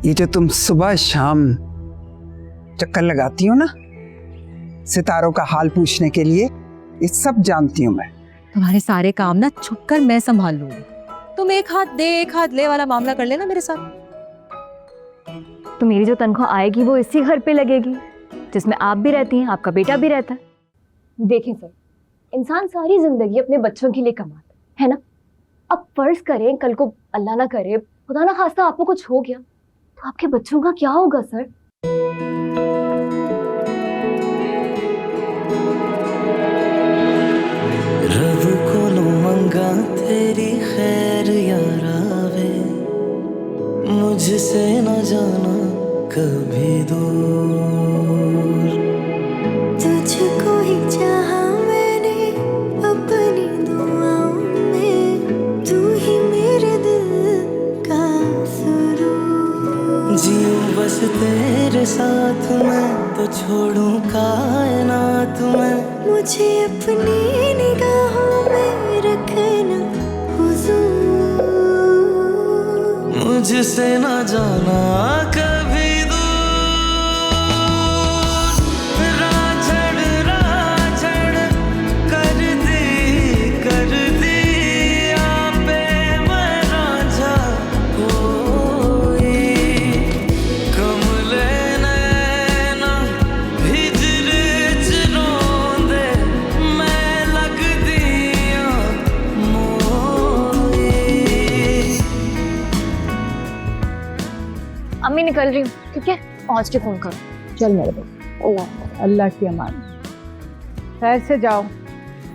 ये जो तुम सुबह शाम चक्कर लगाती हो ना सितारों का हाल पूछने के लिए, ये सब जानती हूँ मैं। तुम्हारे सारे काम ना छुप कर मैं संभाल लूंगी। तुम एक हाथ दे एक हाथ ले वाला मामला कर लेना मेरे साथ। तो मेरी जो तनख्वाह आएगी वो इसी घर पे लगेगी जिसमें आप भी रहती हैं, आपका बेटा भी रहता है। देखें सर, इंसान सारी जिंदगी अपने बच्चों के लिए कमाता है ना। अब फर्ज करें कल को अल्लाह ना करे, खुदा ना खास्ता आपको कुछ हो गया तो आपके बच्चों का क्या होगा सर? रब को मंगा तेरी खैर यारावे, मुझसे न जाना कभी दूर। तुझको ही चाहा मैंने अपनी दुआओं में, तू ही मेरे दिल का सुरूर। जीऊं बस तेरे साथ मैं तो छोड़ूं कायनात में, मुझे अपनी निगाहों में रखना हुजूर। मुझसे न जाना कभी अम्मी निकल रही हूँ, ठीक है? पहुँच के फोन करो। चल मेरे बेटे, अल्लाह की अमान, खैर से जाओ।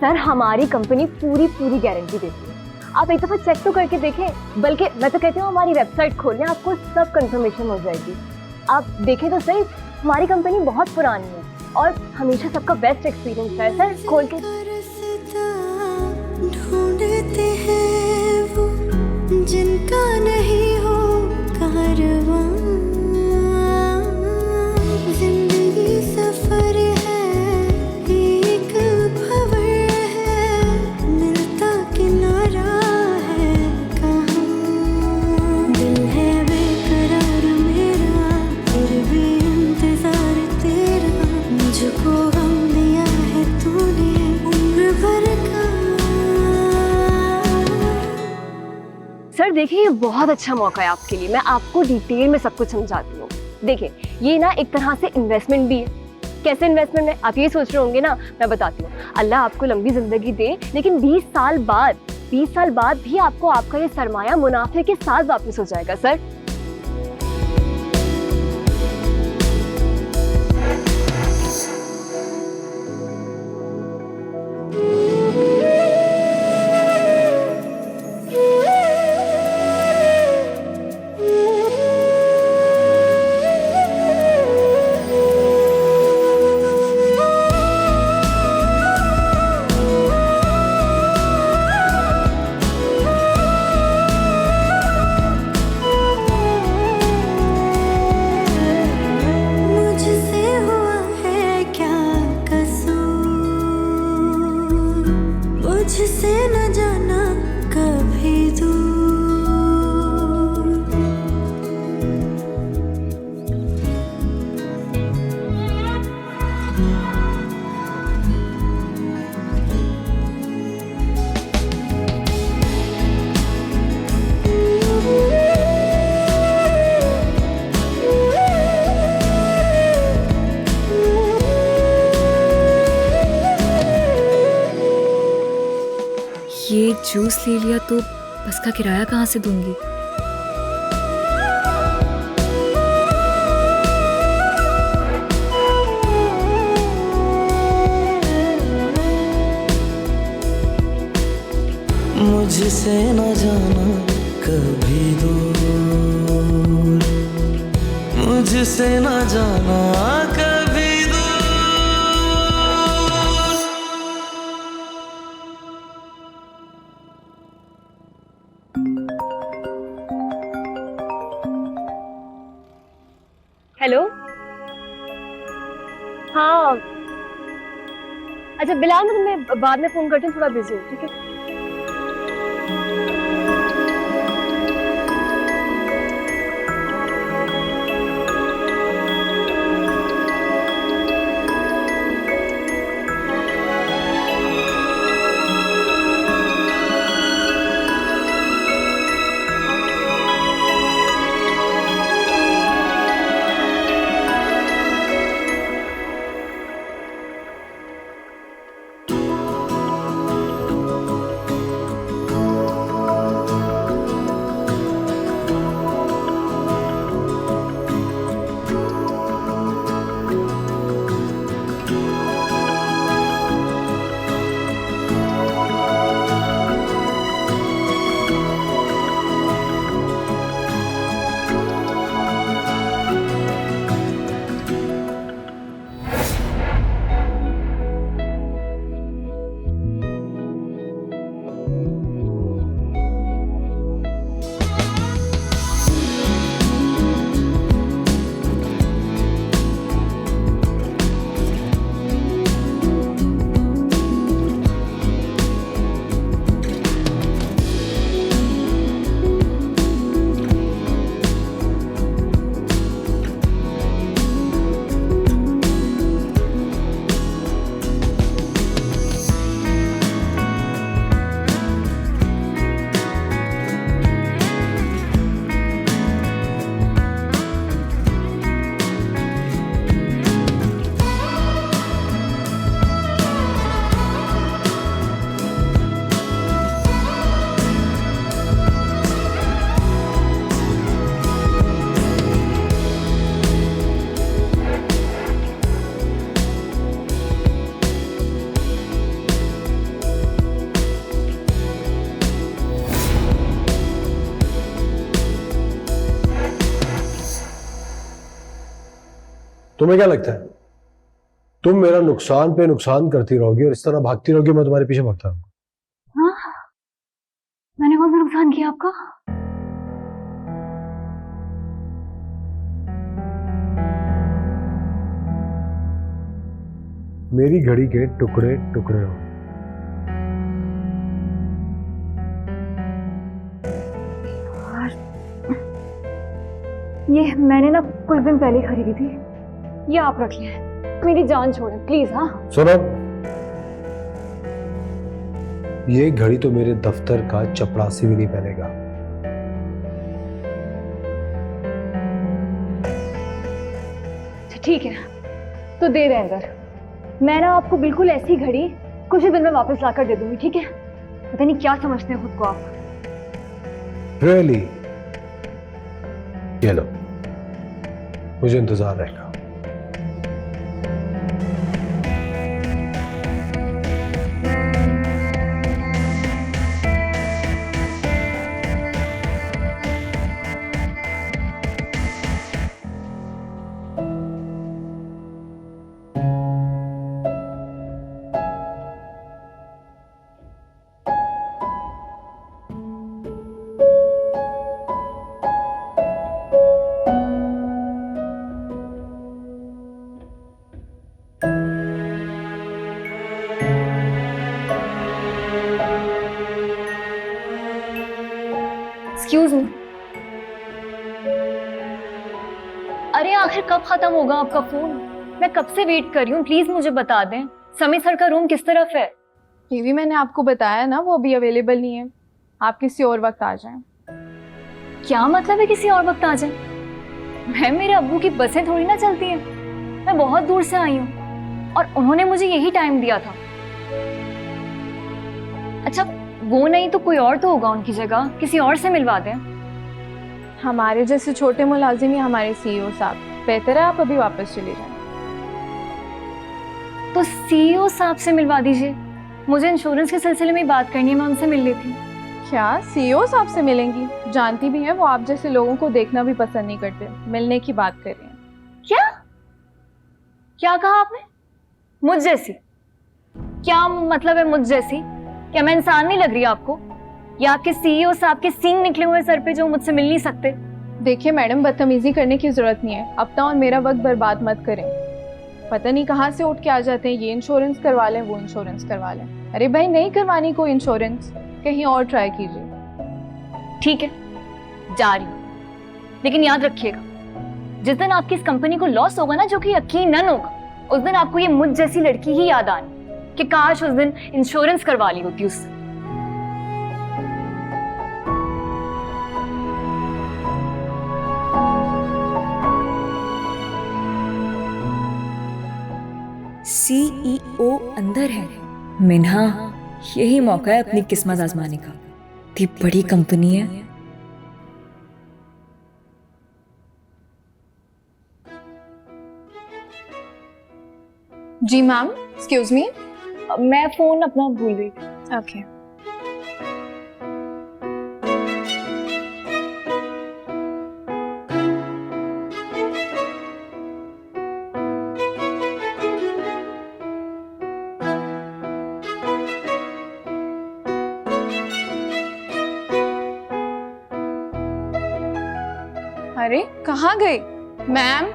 सर हमारी कंपनी पूरी गारंटी देती है, आप एक दफा चेक तो करके देखें। बल्कि मैं तो कहती हूँ हमारी वेबसाइट खोल लें, आपको सब कंफर्मेशन हो जाएगी। आप देखें तो सही, हमारी कंपनी बहुत पुरानी है और हमेशा सबका बेस्ट एक्सपीरियंस है। सर खोल के ढूंढते हैं वो जिनका नहीं हो कारवां। जिंदगी सफर है, एक भंवर है, मिलता किनारा है कहाँ। दिल है बेकरार मेरा, फिर भी इंतजार तेरा। मुझको गम दिया है तूने उम्र भर का। सर देखिए, ये बहुत अच्छा मौका है आपके लिए। मैं आपको डिटेल में सब कुछ समझाती हूँ। देखिए, ये ना एक तरह से इन्वेस्टमेंट भी है। कैसे इन्वेस्टमेंट है आप ये सोच रहे होंगे ना, मैं बताती हूँ। अल्लाह आपको लंबी जिंदगी दे, लेकिन 20 साल बाद भी आपको आपका ये सरमाया मुनाफे के साथ वापस हो जाएगा सर। मुझसे न जाना कभी दूर। ये जूस ले लिया तो बस का किराया कहाँ से दूंगी? मुझसे न जाना कभी दूर, मुझसे न जाना कभी दूर। हेलो, हाँ अच्छा बिलाल, मैं बाद में फोन करती हूँ, थोड़ा बिजी हूँ, ठीक है? तुम्हें क्या लगता है तुम मेरा नुकसान पे नुकसान करती रहोगी और इस तरह भागती रहोगी, मैं तुम्हारे पीछे भागता रहूंगा? हाँ, मैंने कौन सा नुकसान किया आपका? मेरी घड़ी के टुकड़े टुकड़े हो। ये मैंने ना कुछ दिन पहले खरीदी थी, ये आप रख लें, मेरी जान छोड़ें प्लीज। हाँ सुनो, ये घड़ी तो मेरे दफ्तर का चपरासी भी नहीं पहनेगा। ठीक है तो दे दें अंदर, मैं ना आपको बिल्कुल ऐसी घड़ी कुछ ही दिन में वापस लाकर दे दूंगी, ठीक है? पता नहीं क्या समझते हैं खुद को आप। रियली? ये लो, मुझे इंतजार रहेगा। एक्सक्यूज मी, अरे आखिर कब खत्म होगा आपका फोन? मैं कब से वेट कर रही हूँ, प्लीज मुझे बता दें समीर सर का रूम किस तरफ है? ये भी मैंने आपको बताया ना, वो अभी अवेलेबल नहीं है, आप किसी और वक्त आ जाएं। क्या मतलब है किसी और वक्त आ जाए? मैं मेरे अब्बू की बसें थोड़ी ना चलती हैं, मैं बहुत दूर से आई हूँ और उन्होंने मुझे यही टाइम दिया था। अच्छा वो नहीं तो कोई और तो होगा उनकी जगह, किसी और से मिलवा दें। हमारे जैसे छोटे मुलाजिम ही हमारे सीईओ साहब, बेहतर है आप अभी वापस चले जाएं। तो सीईओ साहब से मिलवा दीजिए, मुझे इंश्योरेंस के सिलसिले में बात करनी है, मैं उनसे मिल लेती हूँ। क्या सीईओ साहब से मिलेंगी? जानती भी हैं वो आप जैसे लोगों को देखना भी पसंद नहीं करते, मिलने की बात कर रही हैं। क्या क्या कहा आपने? मुझ जैसी? क्या मतलब है मुझ जैसी? क्या मैं इंसान नहीं लग रही आपको? या आपके सीईओ साहब के सींग निकले हुए सर पे जो मुझसे मिल नहीं सकते? देखिए मैडम, बदतमीजी करने की जरूरत नहीं है, अपना और मेरा वक्त बर्बाद मत करें। पता नहीं कहाँ से उठ के आ जाते हैं, ये इंश्योरेंस करवा लें वो इंश्योरेंस करवा लें। अरे भाई नहीं करवानी कोई इंश्योरेंस, कहीं और ट्राई कीजिए। ठीक है जा रही हूँ, लेकिन याद रखिएगा जिस दिन आपकी इस कंपनी को लॉस होगा ना, जो कि यकीनन होगा, उस दिन आपको ये मुझ जैसी लड़की ही याद आनी कि काश उस दिन इंश्योरेंस करवा ली होती उससे। सीईओ अंदर है। मिन्हा, यही मौका है अपनी किस्मत आजमाने का। इतनी बड़ी कंपनी है। जी मैम, एक्सक्यूज मी। मैं फोन अपना भूल गई थी। ओके। अरे कहाँ गई मैम?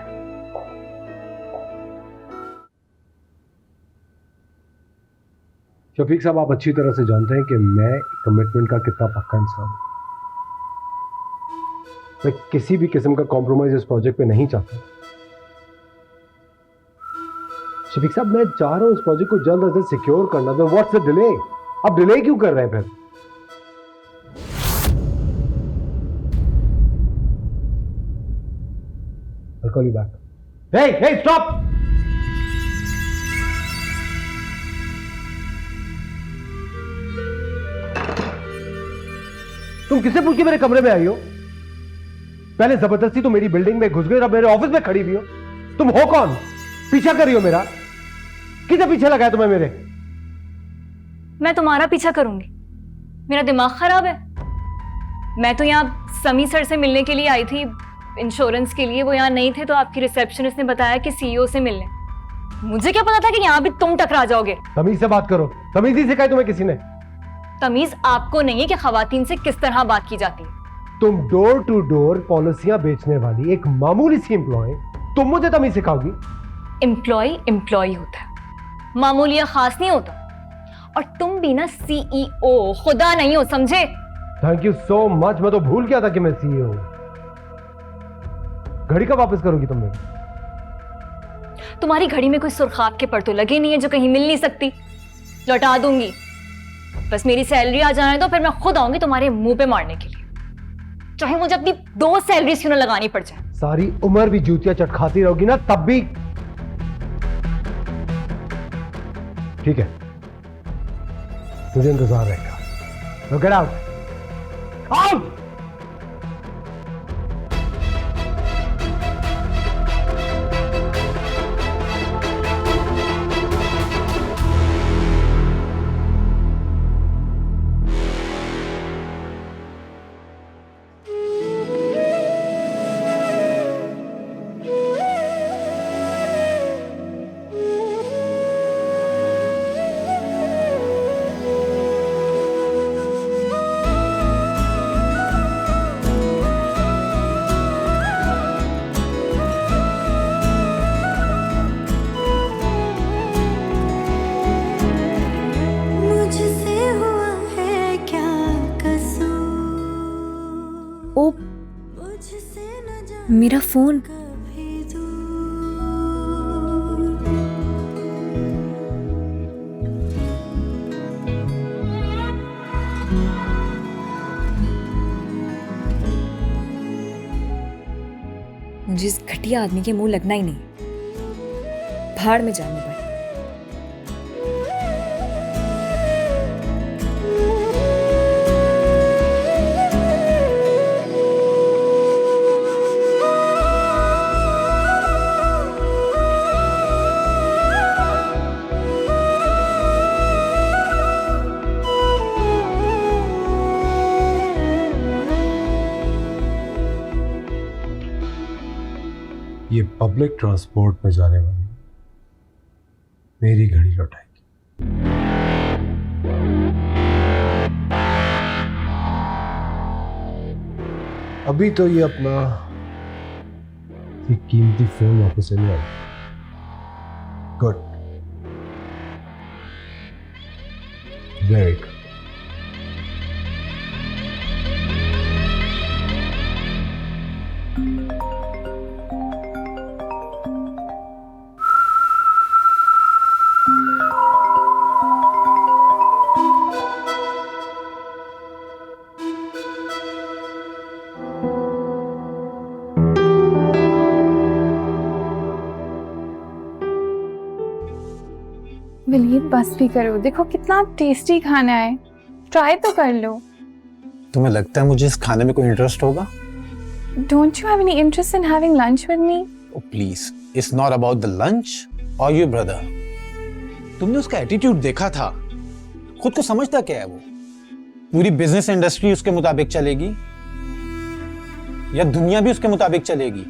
शफीक साहब, आप अच्छी तरह से जानते हैं कि मैं कमिटमेंट का कितना पक्का इंसान हूं। मैं किसी भी किस्म का कॉम्प्रोमाइज इस प्रोजेक्ट पे नहीं चाहता। शफीक साहब, मैं चाह रहा हूं इस प्रोजेक्ट को जल्द अज जल्द सिक्योर करना। तो व्हाट्स द डिले? अब डिले क्यों कर रहे हैं फिर? I'll call you back. Hey, hey, stop! तुम किससे पूछ के मेरे कमरे में आई हो? पहले जबरदस्ती तो मेरी बिल्डिंग में घुस गई और अब मेरे ऑफिस में खड़ी हुई हो। तुम हो कौन? पीछा कर रही हो मेरा? किसे पीछे लगाया तुम्हें मेरे? मैं तुम्हारा पीछा करूंगी? मेरा दिमाग खराब है? मैं तो यहाँ समी सर से मिलने के लिए आई थी, इंश्योरेंस के लिए वो यहाँ नहीं थे तो आपकी रिसेप्शनिस्ट ने बताया कि सीईओ से मिलने। मुझे क्या पता था कि यहाँ भी तुम टकरा जाओगे। तमीज से बात करो, तमीज ही सिखाई तुम्हें किसी ने? तमीज आपको नहीं है कि खवातीन से किस तरह बात की जाती है। तुम डोर टू डोर पॉलिसियां बेचने वाली एक मामूली सी एम्प्लॉय, तुम मुझे तमीज सिखाओगी? एम्प्लॉय होता है, मामूली या खास नहीं होता। और तुम भी ना सीईओ, खुदा नहीं हो, समझे? थैंक यू सो मच, मैं तो भूल गया था कि मैं सीईओ हूं। घड़ी कब वापस करोगी तुम मेरी? तुम्हारी घड़ी में कोई सुर्खाब के पर तो लगे नहीं है जो कहीं मिल नहीं सकती। लौटा दूंगी, बस मेरी सैलरी आ जाने दो, फिर मैं खुद आऊंगी तुम्हारे मुंह पे मारने के लिए, चाहे मुझे अपनी 2 सैलरी क्यों ना लगानी पड़ जाए। सारी उम्र भी जूतियां चटखाती रहोगी ना, तब भी ठीक है, मुझे इंतजार रहेगा। Get out, out. ओ, मेरा फोन। मुझे इस घटिया आदमी के मुंह लगना ही नहीं, भाड़ में जाने पर। ये पब्लिक ट्रांसपोर्ट में जाने वाली मेरी घड़ी लौटाएगी। अभी तो ये अपना एक कीमती फोन वापस से नहीं आएगा। Good, very good. विनीत बस भी करो, देखो कितना टेस्टी खाना है, ट्राई तो कर लो। तुम्हें लगता है मुझे इस खाने में कोई इंटरेस्ट होगा? Don't you have any interest in having lunch with me? Oh please, it's not about the lunch or your brother. तुमने उसका एटीट्यूड देखा था, खुद को समझता क्या है वो? पूरी बिजनेस इंडस्ट्री उसके मुताबिक चलेगी या दुनिया भी उसके मुताबिक चलेगी?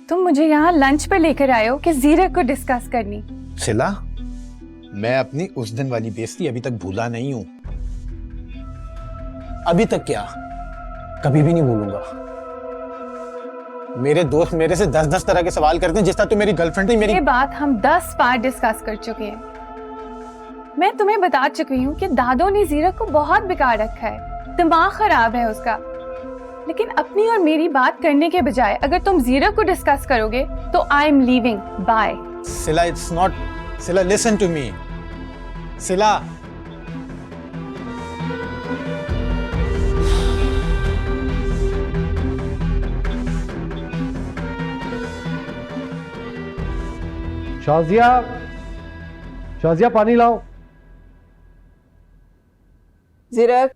तुम मुझे यहाँ लंच पे लेकर आए हो कि जीरक को डिस्कस करनी? सिला, मैं अपनी उस दिन वाली बेइज्जती अभी तक भूला नहीं हूं। अभी तक क्या, कभी भी नहीं भूलूंगा। मेरे दोस्त मेरे से 10-10 तरह के सवाल करते हैं जिस तरह तुम मेरी गर्लफ्रेंड थी। मेरी ये बात हम 10 बार डिस्कस कर चुके हैं। मैं तुम्हें बता चुकी हूँ कि दादो ने जीरक को बहुत बिगाड़ रखा है, दिमाग खराब है उसका। लेकिन अपनी और मेरी बात करने के बजाय अगर तुम जीरक को डिस्कस करोगे तो आई एम लीविंग, बाय। सिला, इट्स नॉट, सिला लिसन टू मी, सिला। शाजिया, शाजिया पानी लाओ। Zirak,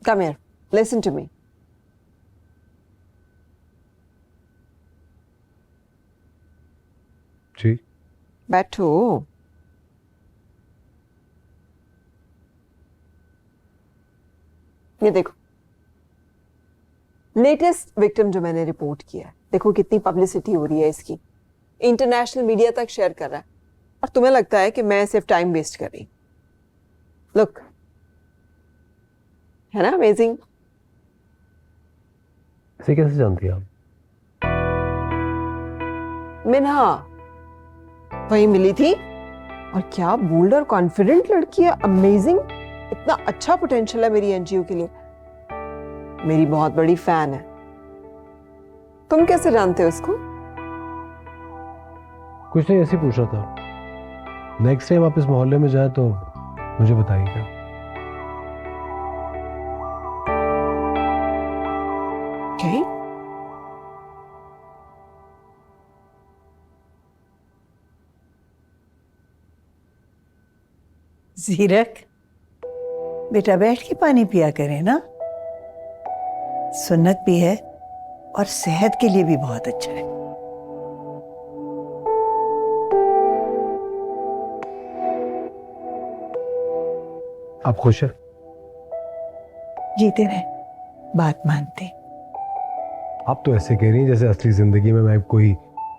come here. Listen to me. जी। बैठो। ये देखो, लेटेस्ट विक्टिम जो मैंने रिपोर्ट किया है, देखो कितनी पब्लिसिटी हो रही है इसकी, इंटरनेशनल मीडिया तक शेयर कर रहा है, और तुम्हें लगता है कि मैं सिर्फ टाइम वेस्ट कर रही। लुक, है ना अमेजिंग? इसे कैसे जानती हैं आप? मिन्हा वही मिली थी, और क्या बोल्ड और कॉन्फिडेंट लड़की है, अमेजिंग। इतना अच्छा पोटेंशियल है मेरी एनजीओ के लिए, मेरी बहुत बड़ी फैन है। तुम कैसे जानते हो उसको? कुछ नहीं, ऐसे ही पूछ रहा था। नेक्स्ट टाइम आप इस मोहल्ले में जाए तो मुझे बताइएगा। Okay. जीरक, बेटा बैठ के पानी पिया करें ना, सुन्नत भी है और सेहत के लिए भी बहुत अच्छा है। आप खुश हैं? जीते रहे, बात मानते। आप तो ऐसे कह रही हैं जैसे असली जिंदगी में मैं कोई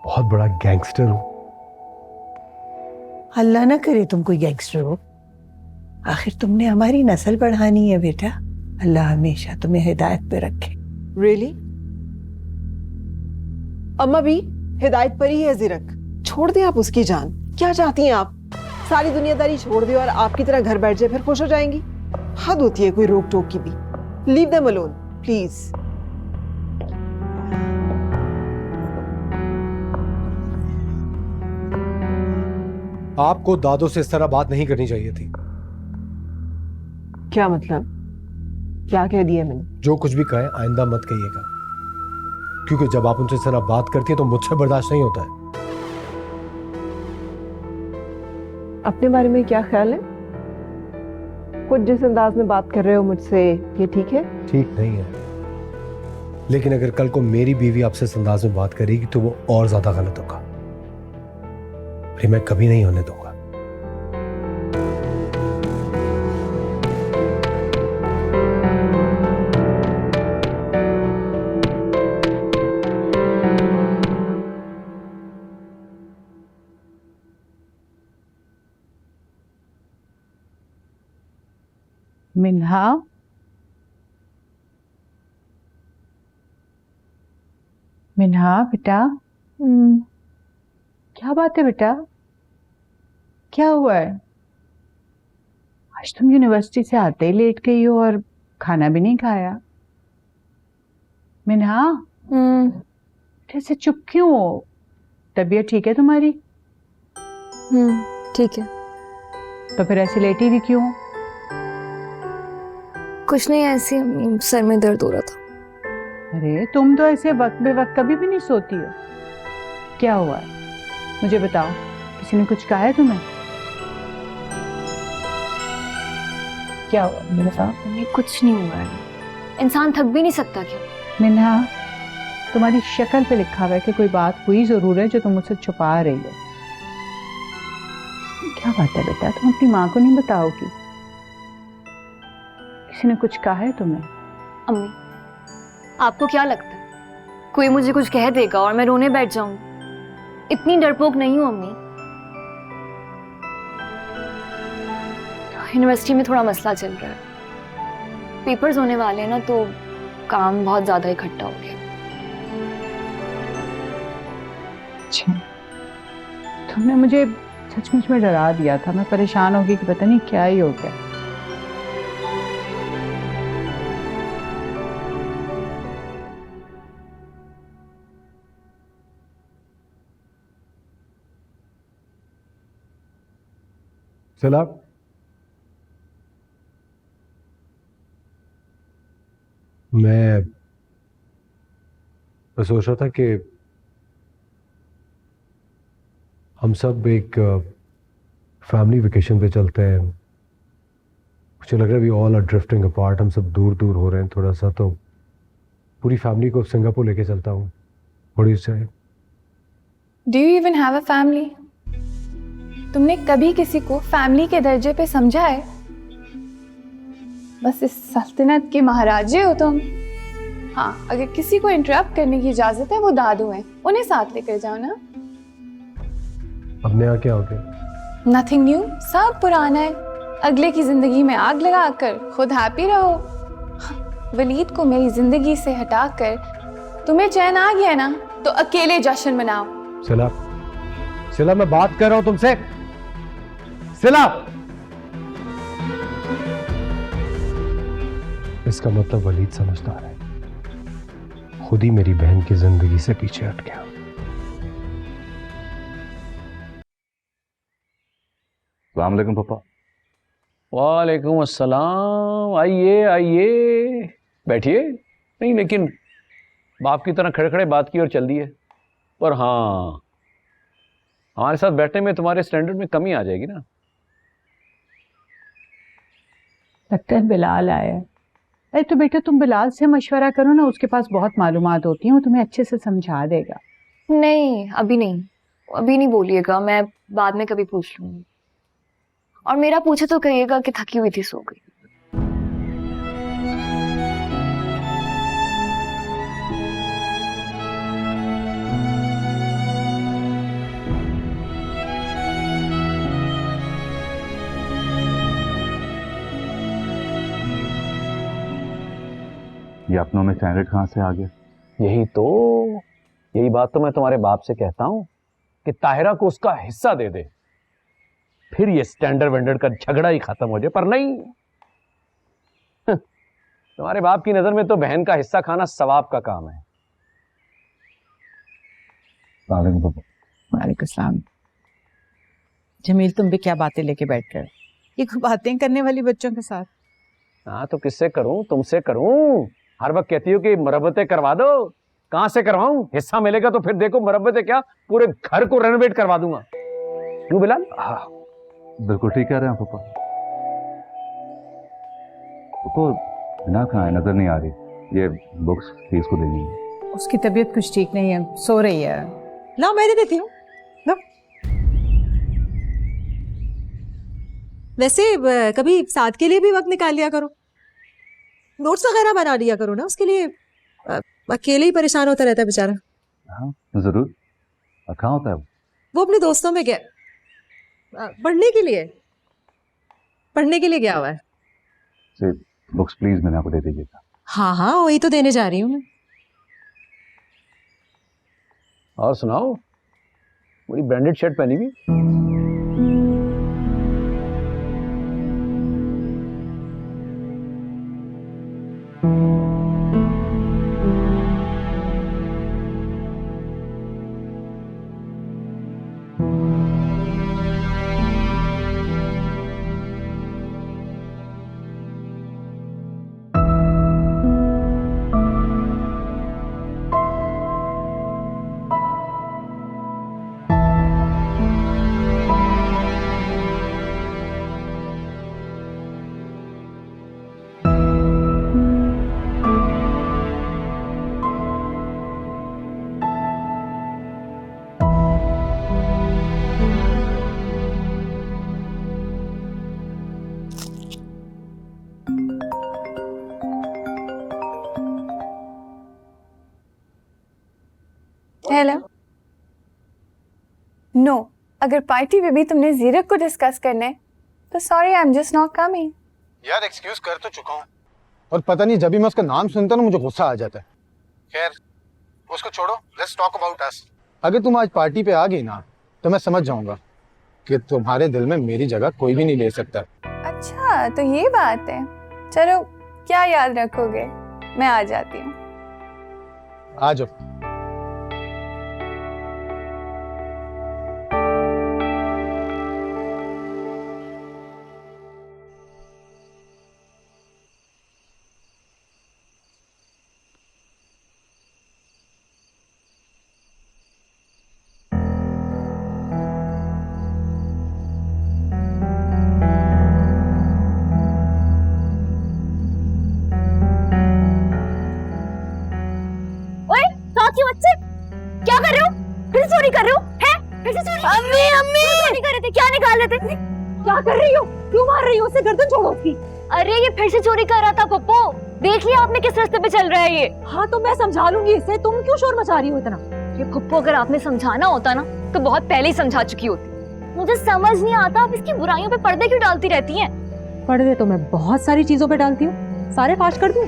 बहुत बड़ा गैंगस्टर हूं। अल्लाह ना करे तुम कोई गैंगस्टर हो, आखिर तुमने हमारी नस्ल बढ़ानी है बेटा। अल्लाह हमेशा तुम्हें हिदायत पे रखे। Really? अम्मा भी हिदायत पर ही है जीरक, छोड़ दें आप उसकी जान। क्या चाहती हैं आप? सारी दुनियादारी छोड़ दे और आपकी तरह घर बैठ जाए फिर खुश हो जाएंगी? हद होती है कोई रोक टोक की भी। Leave them alone please. आपको दादो से इस तरह बात नहीं करनी चाहिए थी। क्या मतलब? क्या कह दिया मैंने? जो कुछ भी कहे आइंदा मत कहिएगा, क्योंकि जब आप उनसे इस तरह बात करती हैं तो मुझसे बर्दाश्त नहीं होता है। अपने बारे में क्या ख्याल है? कुछ जिस अंदाज में बात कर रहे हो मुझसे, ये ठीक है? ठीक नहीं है, लेकिन अगर कल को मेरी बीवी आपसे इस अंदाज में बात करेगी तो वो और ज्यादा गलत होगा। अरे मैं कभी नहीं होने दूंगा। मिन्हा, मिन्हा बेटा, क्या बात है बेटा? क्या हुआ है? आज तुम यूनिवर्सिटी से आते ही लेट गई हो और खाना भी नहीं खाया। मिन्हा, ऐसे चुप क्यों हो? तबीयत ठीक है तुम्हारी? ठीक है। तो फिर ऐसे लेटी भी क्यों? कुछ नहीं, ऐसे सर में दर्द हो रहा था। अरे तुम तो ऐसे वक्त बे वक्त कभी भी नहीं सोती हो। क्या हुआ है? मुझे बताओ, किसी ने कुछ कहा है तुम्हें? क्या हुआ मुझे बताओ। नहीं, कुछ नहीं हुआ है। इंसान थक भी नहीं सकता क्या? मिन्हा, तुम्हारी शक्ल पे लिखा हुआ है कि कोई बात हुई जरूर है जो तुम मुझसे छुपा रही हो। क्या बात है बेटा, तुम अपनी माँ को नहीं बताओगी? किसी ने कुछ कहा है तुम्हें? अम्मी, आपको क्या लगता है कोई मुझे कुछ कह देगा और मैं रोने बैठ जाऊंगी? इतनी डरपोक नहीं हूं अम्मी। यूनिवर्सिटी में थोड़ा मसला चल रहा है, पेपर्स होने वाले हैं ना, तो काम बहुत ज्यादा इकट्ठा हो गया। अच्छा, तुमने मुझे सचमुच में डरा दिया था। मैं परेशान हो गई कि पता नहीं क्या ही हो गया। चला, मैं सोच रहा था कि हम सब एक फैमिली वेकेशन पे चलते हैं। मुझे लग रहा है we all are drifting apart, हम सब दूर दूर हो रहे हैं थोड़ा सा, तो पूरी फैमिली को सिंगापुर लेके चलता हूँ। बड़ी से। Do you even have a family? तुमने कभी किसी को फैमिली के दर्जे पे समझा है? बस इस सल्तनत के महाराजे हो तुम। हाँ, अगर किसी को इंटरप्ट करने की इजाजत है वो दादू हैं, उन्हें साथ लेकर जाओ ना। अब नया क्या हो गया? नथिंग न्यू, सब पुराना है। अगले की जिंदगी में आग लगाकर खुद हैप्पी रहो। वलीद को मेरी जिंदगी से हटाकर तुम्हें चैन आ गया ना, तो अकेले जश्न मनाओ। सिला, सिला मैं बात कर रहा हूं तुमसे। सिला, इसका मतलब वलीद समझदार है, खुद ही मेरी बहन की जिंदगी से पीछे हट गया। अस्सलाम वालेकुम पापा। वालेकुम अस्सलाम। आइए आइए, बैठिए। नहीं, लेकिन बाप की तरह खड़े खड़े बात की और चल दी है। पर हाँ, हमारे साथ बैठने में तुम्हारे स्टैंडर्ड में कमी आ जाएगी ना। लगता है बिलाल आया है। अरे तो बेटा तुम बिलाल से मशवरा करो ना, उसके पास बहुत मालूमात होती हैं, वो तुम्हें अच्छे से समझा देगा। नहीं, अभी नहीं बोलिएगा, मैं बाद में कभी पूछ लूंगी। और मेरा पूछे तो कहिएगा कि थकी हुई थी, सो गई। ये अपनों में स्टैंडर्ड कहाँ से आ गया? यही बात तो मैं तुम्हारे बाप से कहता हूं कि ताहिरा को उसका हिस्सा दे दे, फिर ये स्टैंडर्ड वेंडर्ड का झगड़ा ही खत्म हो जाए। पर नहीं, तुम्हारे बाप की नजर में तो बहन का हिस्सा खाना सवाब का काम है। वालेकुम सलाम। जमील, तुम भी क्या बातें लेके बैठ रहे हो? ये कोई बातें करने वाली बच्चों के साथ? हाँ तो किससे करूं, तुमसे करूं। हर वक्त कहती हो कि मरम्मतें करवा दो, कहां से करवाऊं? हिस्सा मिलेगा तो फिर देखो, मरम्मतें क्या, पूरे घर को रेनोवेट करवा दूंगा। क्यों बिलाल? हाँ बिल्कुल ठीक कह रहे हैं पापा। तो बिना कहाँ है, नजर नहीं आ रही। ये बुक्स फीस को देनी है। उसकी तबीयत कुछ ठीक नहीं है, सो रही है। लाओ मैं दे देती हूँ। वैसे कभी साथ के लिए भी वक्त निकाल लिया करो, नोट्स वगैरह बना लिया करो ना, उसके लिए अकेले ही परेशान होता रहता है बेचारा। हाँ जरूर। कहाँ होता है वो अपने दोस्तों में गया, पढ़ने के लिए गया हुआ है। बुक्स प्लीज मैंने आपको दे दीजिएगा। हाँ हाँ, वही तो देने जा रही हूँ मैं। और सुनाओ, बड़ी ब्रांडेड शर्ट पहनी हुई। हेलो। नो, अगर पार्टी में भी तुमने जीरक को डिस्कस करना है तो sorry, I am just not coming. यार एक्सक्यूज कर तो चुका हूँ, और पता नहीं जब भी मैं उसका नाम सुनता ना मुझे गुस्सा आ जाता है। खैर उसको छोड़ो, लेट्स टॉक अबाउट अस। अगर तुम आज पार्टी पे आ गई ना तो मैं समझ जाऊंगा कि तुम्हारे दिल में मेरी जगह कोई भी नहीं ले सकता। अच्छा तो ये बात है, चलो क्या याद रखोगे, मैं आ जाती हूँ। आ जाओ। क्या कर रहे हो? फिर चोरी कर रहे हो? हैं? फिर से चोरी? अम्मी चोरी कर रहे थे, क्या निकाल रहे थे? क्या कर रही हो? क्यों मार रही हो उसे? गर्दन छोड़ो उसकी। अरे ये फिर से चोरी कर रहा था पप्पू। देख लिया आपने किस रास्ते पे चल रहा है ये। हाँ तो मैं समझा लूंगी इसे, तुम क्यों शोर मचा रही हो इतना? ये फुप्पो, अगर आपने समझाना होता ना तो बहुत पहले ही समझा चुकी होती। मुझे समझ नहीं आता आप इसकी बुराइयों पे पर्दे क्यों डालती रहती हैं। पर्दे तो मैं बहुत सारी चीजों पे डालती हूँ, सारे फाश कर दूं?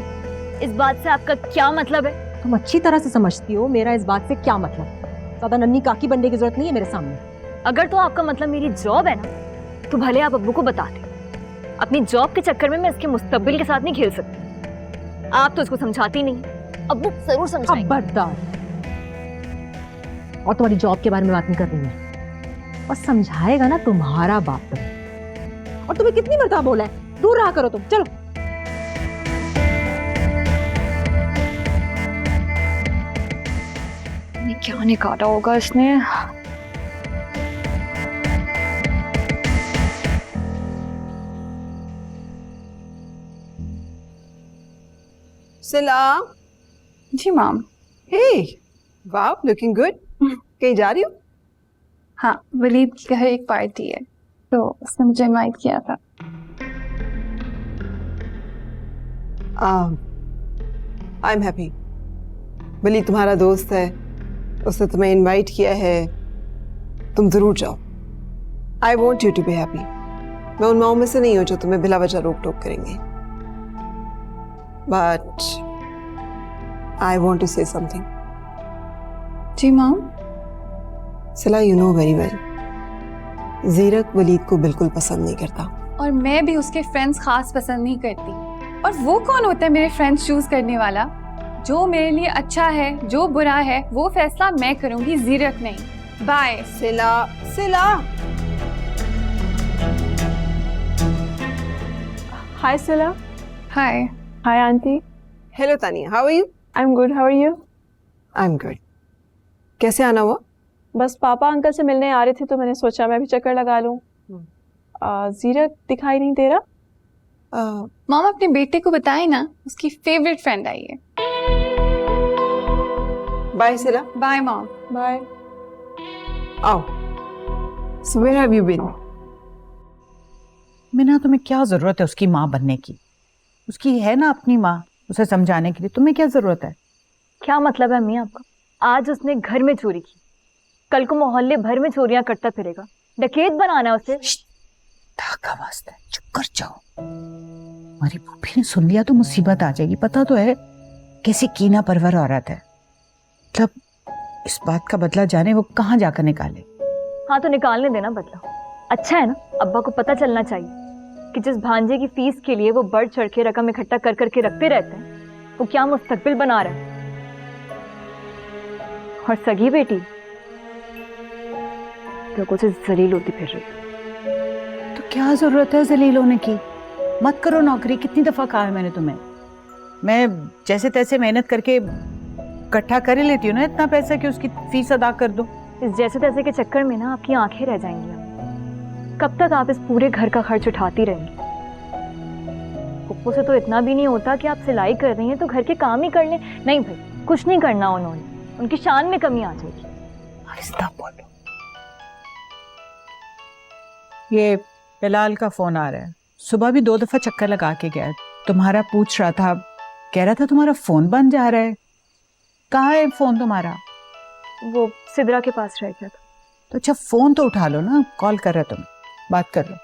इस बात से आपका क्या मतलब है? तुम अच्छी तरह से समझती हो मेरा इस बात से क्या मतलब। ज्यादा नन्ही काकी बनने की जरूरत नहीं है मेरे सामने। अगर तो आपका मतलब मेरी जॉब है ना तो भले आप अब्बू को बता दें। अपनी जॉब के चक्कर में मैं इसके मुस्तकबिल के साथ नहीं खेल सकती। आप तो इसको समझाती नहीं, अब्बू जरूर समझाएंगे। खबरदार, और तुम्हारी जॉब के बारे में बात नहीं कर रही है। और समझाएगा ना तुम्हारा बाप। और तुम्हें कितनी मरतबा बोला है दूर रहा करो तुम। चलो क्या निकाला होगा इसने। सिला। जी मैम। हे, वाओ, लुकिंग गुड। कहीं जा रही हो? हाँ, वलीद के घर एक पार्टी है तो उसने मुझे इनवाइट किया था। I am happy. वलीद तुम्हारा दोस्त है, उसने तुम्हें इनवाइट किया है, तुम जरूर जाओ। I want you to be happy. मैं उन माओं में से नहीं हूं जो तुम्हें बिला वजह रोक टोक करेंगे। But I want to say something. जी ma'am. Sila, you know very well, जीरक वलीद को बिल्कुल पसंद नहीं करता। और मैं भी उसके फ्रेंड्स खास पसंद नहीं करती। और वो कौन होता है मेरे फ्रेंड्स चूज करने वाला? जो मेरे लिए अच्छा है, जो बुरा है, वो फैसला मैं करूंगी, जीरक नहीं। बाय। सिला, Sila. Hi Sila. Hi. Hi aunty. Hello Tania, how are you? I am good, how are you? I am good. कैसे आना हुआ? बस पापा अंकल से मिलने आ रहे थे तो मैंने सोचा मैं भी चक्कर लगा लूं। जीरक दिखाई नहीं दे रहा। मॉम अपने बेटे को बताए ना, उसकी फेवरेट फ्रेंड आई है। Bye Sila. Bye mom. Bye. आओ। So where have you been? Meena, तुम्हें क्या जरूरत है उसकी माँ बनने की? उसकी है ना अपनी माँ, उसे समझाने के लिए। तुम्हें क्या जरूरत है? क्या मतलब है अम्मी आपका? आज उसने घर में चोरी की, कल को मोहल्ले भर में चोरियां करता फिरेगा। डकैत बनाना है उसे। धागा वास्ता है, चुप कर जाओ। हमारी भूपी ने सुन लिया तो मुसीबत आ जाएगी। पता तो है कैसी कीना परवर औरत है। मतलब इस बात का बदला जाने वो कहाँ जाकर निकाले। हाँ तो निकालने देना बदला। अच्छा है ना, अब्बा को पता चलना चाहिए कि जिस भांजे की फीस के लिए वो बढ़ चढ़ के रकम इकट्ठा कर करके रखते रहते हैं, वो क्या मुस्तकबिल बना रहा है। और सगी बेटी लोगों से जलील होती फिर रही। तो क्या जरूरत है जलील होने की? मत करो नौकरी। कितनी दफा कहा है मैंने तुम्हें। मैं जैसे तैसे मेहनत करके इकट्ठा कर ही लेती हूँ ना इतना पैसा कि उसकी फीस अदा कर दो। इस जैसे तैसे के चक्कर में ना आपकी आंखें रह जाएंगी। कब तक आप इस पूरे घर का खर्च उठाती रहेंगी? पप्पू से तो इतना भी नहीं होता कि आप सिलाई कर रही हैं तो घर के काम ही कर लें। नहीं भाई, कुछ नहीं करना उन्होंने, उनकी शान में कमी आ जाएगी। आहिस्ता बोलो। ये बिलाल का फोन आ रहा है। सुबह भी 2 दफा चक्कर लगा के गया, तुम्हारा पूछ रहा था, कह रहा था तुम्हारा फोन बंद जा रहा है। कहाँ है फोन तुम्हारा? वो सिद्रा के पास रह गया था। तो अच्छा फोन तो उठा लो ना, कॉल कर रहा तुम, बात कर लो।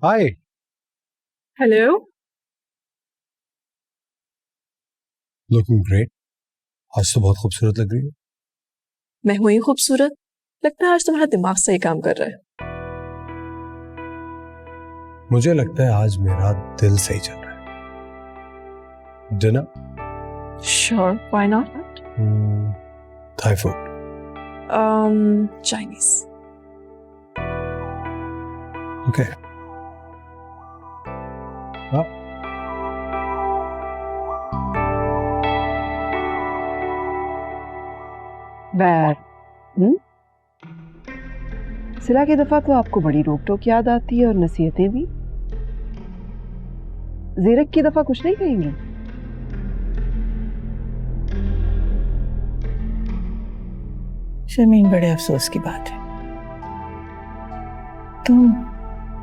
हाय। हेलो। Looking great. आज तो बहुत खूबसूरत लग रही है। मैं हुई खूबसूरत? लगता है आज तुम्हारा दिमाग सही काम कर रहा है। मुझे लगता है आज मेरा दिल सही चल रहा है। Dinner? Sure, why not? Thai food? Chinese. Okay. Sila की दफा तो आपको बड़ी रोक टोक याद आती है और नसीहतें भी। जीरक की दफा कुछ नहीं कहेंगे? शर्मीन, बड़े अफसोस की बात है, तुम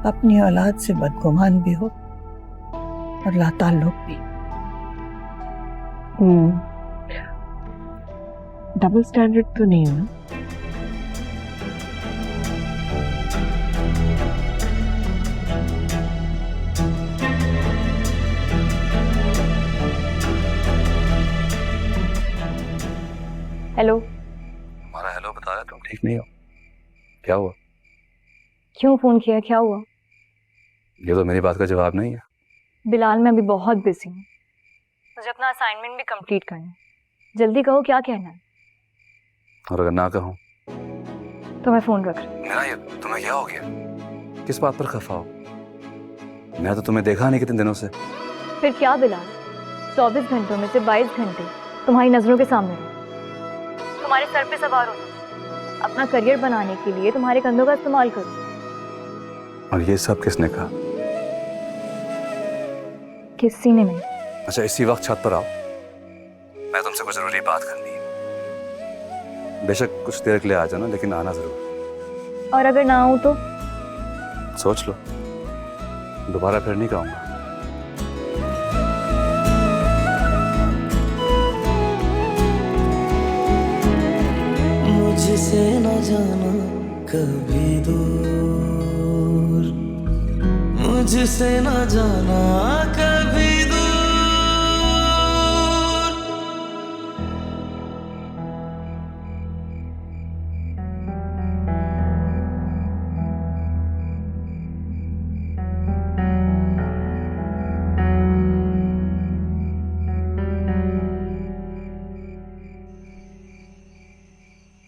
अपनी औलाद से बदगुमान भी हो और लाताल्लुक भी। डबल स्टैंडर्ड तो नहीं है ना? हेलो। हमारा हेलो बता रहा तुम ठीक नहीं हो, क्या हुआ? क्यों फोन किया, क्या हुआ? ये तो मेरी बात का जवाब नहीं है। बिलाल, मैं अभी बहुत बिजी हूँ, मुझे अपना असाइनमेंट भी कंप्लीट करना है। जल्दी कहो क्या कहना है। और अगर ना कहूँ तो मैं फोन रख रही हूँ। मेरा ये तुम्हें क्या हो गया? किस बात पर खफा हो? मैं तो तुम्हें देखा नहीं कितने दिनों से। फिर क्या बिलाल, 24 घंटों में से 22 घंटे तुम्हारी नजरों के सामने रहो, तुम्हारे सर पे सवार हो, अपना करियर बनाने के लिए तुम्हारे कंधों का इस्तेमाल करो। और ये सब किसने कहा? किसी ने नहीं। अच्छा, इसी वक्त छत पर आओ, मैं तुमसे कुछ जरूरी बात करनी है। बेशक कुछ देर के लिए आ जाना, लेकिन आना जरूर। और अगर ना आऊं तो? सोच लो, दोबारा फिर नहीं कहूंगा। मुझसे न जाना कभी दूर, मुझसे न जाना कभी दूर।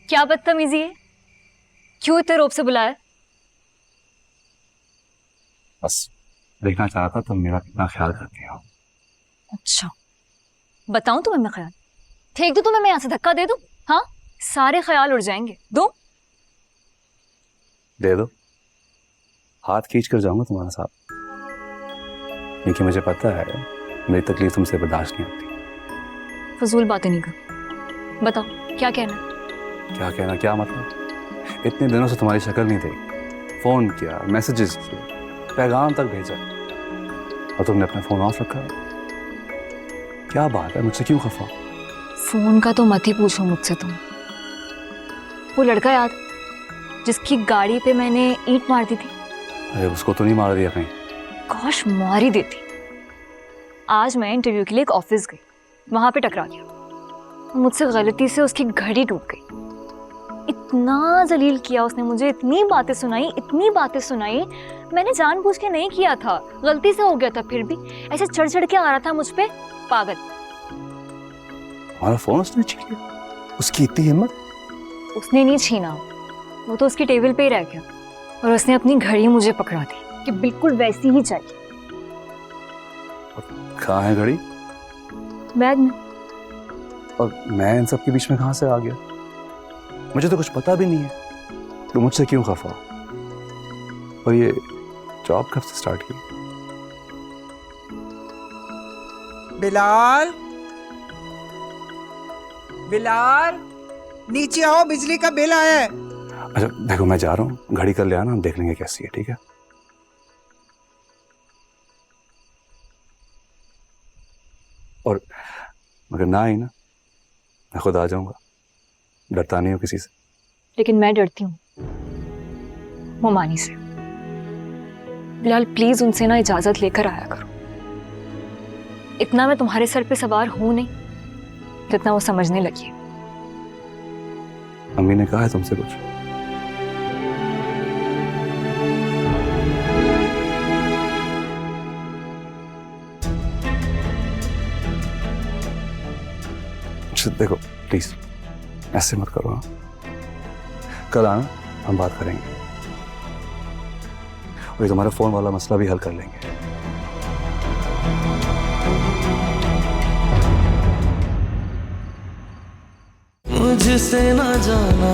क्या बदतमीजी है, क्यों इतने रोब से बुलाया? बस देखना चाहा था तुम मेरा कितना ख्याल करती हो। अच्छा, बताऊं तुम्हें मैं ख्याल? फेंक दूं तुम्हें मैं यहाँ से, धक्का दे दूं? हाँ, सारे ख्याल उड़ जाएंगे। दो दे दो, हाथ खींच कर जाऊंगा तुम्हारे साथ, क्योंकि मुझे पता है मेरी तकलीफ तुमसे बर्दाश्त नहीं होती। फजूल बातें नहीं कर, बताओ क्या कहना? क्या कहना, क्या मतलब? इतने दिनों से तुम्हारी शक्ल नहीं देखी, फोन किया, मैसेजेस किए, पैगाम तक भेजा, और तुमने अपना फोन ऑफ रखा। क्या बात है, मुझसे क्यों खफा? फोन का तो मत ही पूछो मुझसे तुम। वो लड़का याद, जिसकी गाड़ी पे मैंने ईंट मार दी थी? अरे उसको तो नहीं मार दिया कहीं? काश मार ही देती। आज मैं इंटरव्यू के लिए एक ऑफिस गई, वहां पे टकरा गया, मुझसे गलती से उसकी घड़ी टूट गई। इतना जलील किया उसने मुझे, इतनी बातें सुनाई। मैंने जानबूझ के नहीं किया था, गलती से हो गया था, फिर भी ऐसे चढ़ चढ़ के आ रहा था मुझ पे, पागल। हमारा फोन उसने छीन लिया? उसकी इतनी हिम्मत? उसने नहीं छीना, वो तो उसकी टेबल पे ही रह गया, और उसने अपनी घड़ी मुझे पकड़ा दी कि बिल्कुल वैसी ही चाहिए। कहाँ है घड़ी? बैग में। और मैं इन सब के बीच में कहाँ से आ गया? मुझे तो कुछ पता भी नहीं है, तो मुझसे क्यों खफा? और ये जॉब कब से स्टार्ट की? बिलाल, बिलाल, नीचे आओ, बिजली का बिल आया है। अच्छा देखो, मैं जा रहा हूँ, घड़ी कर ले आना, हम देख लेंगे कैसी है, ठीक है? और अगर ना आई ना, मैं खुद आ जाऊंगा, डरता नहीं हूँ किसी से। लेकिन मैं डरती हूँ मोमानी से। बिलाल प्लीज उनसे ना इजाजत लेकर आया करो। इतना मैं तुम्हारे सर पे सवार हूं नहीं जितना वो समझने लगी। अम्मी ने कहा है तुमसे कुछ? देखो प्लीज ऐसे मत करो, हाँ? कल आना, हम बात करेंगे, और ये तुम्हारा फोन वाला मसला भी हल कर लेंगे। मुझसे न जाना